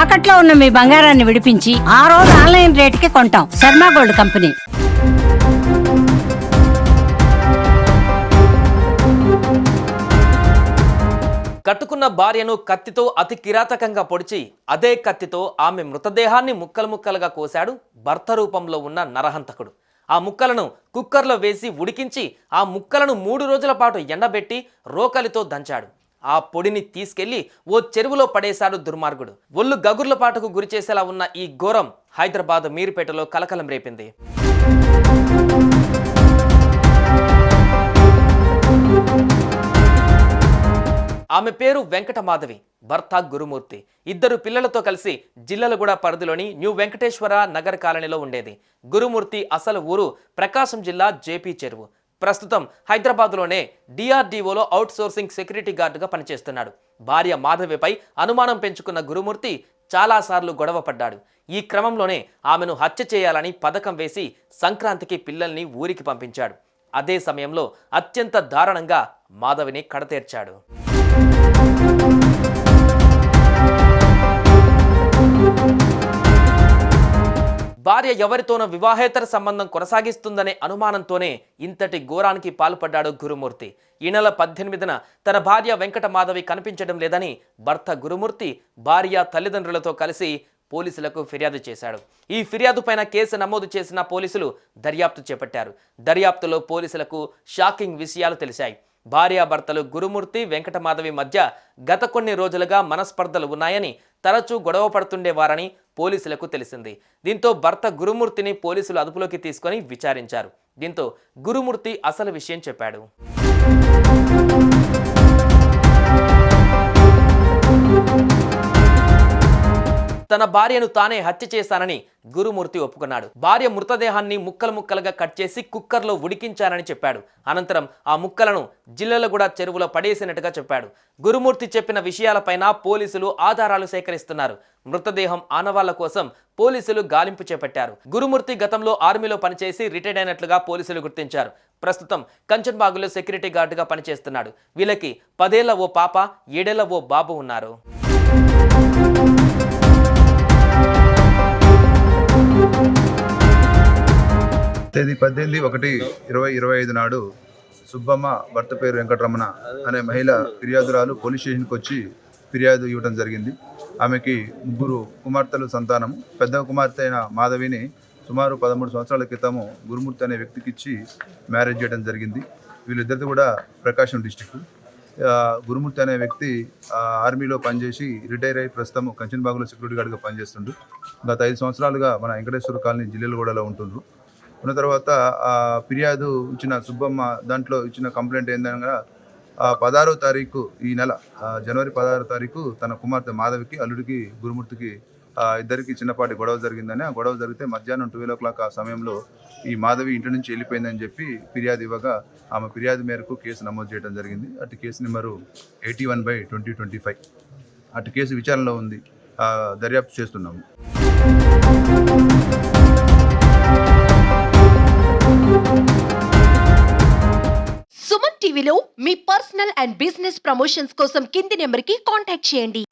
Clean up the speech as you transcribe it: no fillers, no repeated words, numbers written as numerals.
తాకట్లో ఉన్న మీ బంగారాన్ని విడిపించి ఆ రోజు ఆన్లైన్ రేటుకి కొంటాం. Sharma gold company. కట్టుకున్న భార్యను కత్తితో అతి కిరాతకంగా పొడిచి అదే కత్తితో ఆమె మృతదేహాన్ని ముక్కలు ముక్కలుగా కోశాడు భర్త రూపంలో ఉన్న నరహంతకుడు. ఆ ముక్కలను కుక్కర్లో వేసి ఉడికించి ఆ ముక్కలను 3 రోజుల పాటు ఎండబెట్టి రోకలితో దంచాడు. ఆ పొడిని తీసుకెళ్లి ఓ చెరువులో పడేశాడు దుర్మార్గుడు. ఒళ్ళు గగుర్ల పాటకు గురిచేసేలా ఉన్న ఈ ఘోరం హైదరాబాద్ మీర్పేటలో కలకలం రేపింది. ఆమె పేరు వెంకటమాధవి, భర్త గురుమూర్తి. 2 పిల్లలతో కలిసి జిల్లలగూడ పరిధిలోని న్యూ వెంకటేశ్వర నగర్ కాలనీలో ఉండేది. గురుమూర్తి అసలు ఊరు ప్రకాశం జిల్లా జేపీ చెరువు. ప్రస్తుతం హైదరాబాద్లోనే డిఆర్డీఓలో అవుట్ సోర్సింగ్ సెక్యూరిటీ గార్డుగా పనిచేస్తున్నాడు. భార్య మాధవిపై అనుమానం పెంచుకున్న గురుమూర్తి చాలాసార్లు గొడవ పడ్డాడు. ఈ క్రమంలోనే ఆమెను హత్య చేయాలని పథకం వేసి సంక్రాంతికి పిల్లల్ని ఊరికి పంపించాడు. అదే సమయంలో అత్యంత దారుణంగా మాధవిని కడతేర్చాడు. భార్య ఎవరితోనో వివాహేతర సంబంధం కొనసాగిస్తుందనే అనుమానంతోనే ఇంతటి ఘోరానికి పాల్పడ్డాడు గురుమూర్తి. ఈ నెల 18న తన భార్య వెంకటమాధవి కనిపించడం లేదని భర్త గురుమూర్తి భార్య తల్లిదండ్రులతో కలిసి పోలీసులకు ఫిర్యాదు చేశాడు. ఈ ఫిర్యాదు పైన కేసు నమోదు చేసిన పోలీసులు దర్యాప్తు చేపట్టారు. దర్యాప్తులో పోలీసులకు షాకింగ్ విషయాలు తెలిసాయి. భార్యాభర్తలు గురుమూర్తి వెంకటమాధవి మధ్య గత కొన్ని రోజులుగా మనస్పర్ధలు ఉన్నాయని, తరచూ గొడవ పడుతుండేవారని పోలీసులకు తెలిసింది. దీంతో భర్త గురుమూర్తిని పోలీసులు అదుపులోకి తీసుకొని విచారించారు. దీంతో గురుమూర్తి అసలు విషయం చెప్పాడు. తన భార్యను తానే హత్య చేశానని గురుమూర్తి ఒప్పుకున్నాడు. భార్య మృతదేహాన్ని ముక్కలు ముక్కలుగా కట్ చేసి కుక్కర్లో ఉడికించానని చెప్పాడు. అనంతరం ఆ ముక్కలను జిల్లలగూడ చెరువులో పడేసినట్టుగా చెప్పాడు. గురుమూర్తి చెప్పిన విషయాలపైన పోలీసులు ఆధారాలు సేకరిస్తున్నారు. మృతదేహం ఆనవాళ్ల కోసం పోలీసులు గాలింపు చేపట్టారు. గురుమూర్తి గతంలో ఆర్మీలో పనిచేసి రిటైర్డ్ అయినట్లుగా పోలీసులు గుర్తించారు. ప్రస్తుతం కంచన్బాగులో సెక్యూరిటీ గార్డుగా పనిచేస్తున్నాడు. వీళ్ళకి 10 ఏళ్ల ఓ పాప, 7 ఏళ్ల ఓ బాబు ఉన్నారు. తేదీ 18/1/2025 నాడు సుబ్బమ్మ, భర్త పేరు వెంకటరమణ అనే మహిళ ఫిర్యాదురాలు పోలీస్ స్టేషన్కి వచ్చి ఫిర్యాదు ఇవ్వడం జరిగింది. ఆమెకి 3 కుమార్తెలు సంతానము. పెద్ద కుమార్తె అయిన మాధవిని సుమారు 13 సంవత్సరాల క్రితము గురుమూర్తి అనే వ్యక్తికి ఇచ్చి మ్యారేజ్ చేయడం జరిగింది. వీళ్ళిద్దరిది కూడా ప్రకాశం డిస్టిక్. గురుమూర్తి అనే వ్యక్తి ఆర్మీలో పనిచేసి రిటైర్ అయ్యి ప్రస్తుతం కంచన్బాగులో సెక్యూరిటీ గార్డ్గా పనిచేస్తుండ్రు. గత 5 సంవత్సరాలుగా మన వెంకటేశ్వర కాలనీ జిల్లలగూడలో ఉంటుండ్రు. ఉన్న తర్వాత ఫిర్యాదు ఇచ్చిన సుబ్బమ్మ దాంట్లో ఇచ్చిన కంప్లైంట్ ఏందనగా 16వ తారీఖు ఈ నెల జనవరి 16వ తారీఖు తన కుమార్తె మాధవికి, అల్లుడికి గురుమూర్తికి ఇద్దరికి చిన్నపాటి గొడవ జరిగిందని, ఆ గొడవ జరిగితే మధ్యాహ్నం 12 o'clock ఆ సమయంలో ఈ మాధవి ఇంటి నుంచి వెళ్ళిపోయిందని చెప్పి ఫిర్యాదు ఇవ్వగా ఆమె ఫిర్యాదు మేరకు కేసు నమోదు చేయడం జరిగింది. అటు కేసు నెంబరు 81/2025. అటు కేసు విచారణలో ఉంది. దర్యాప్తు చేస్తున్నాము. సుమన్ టీవీలో మీ పర్సనల్ అండ్ బిజినెస్ ప్రమోషన్స్ కోసం కింది నెంబర్కి కాంటాక్ట్ చేయండి.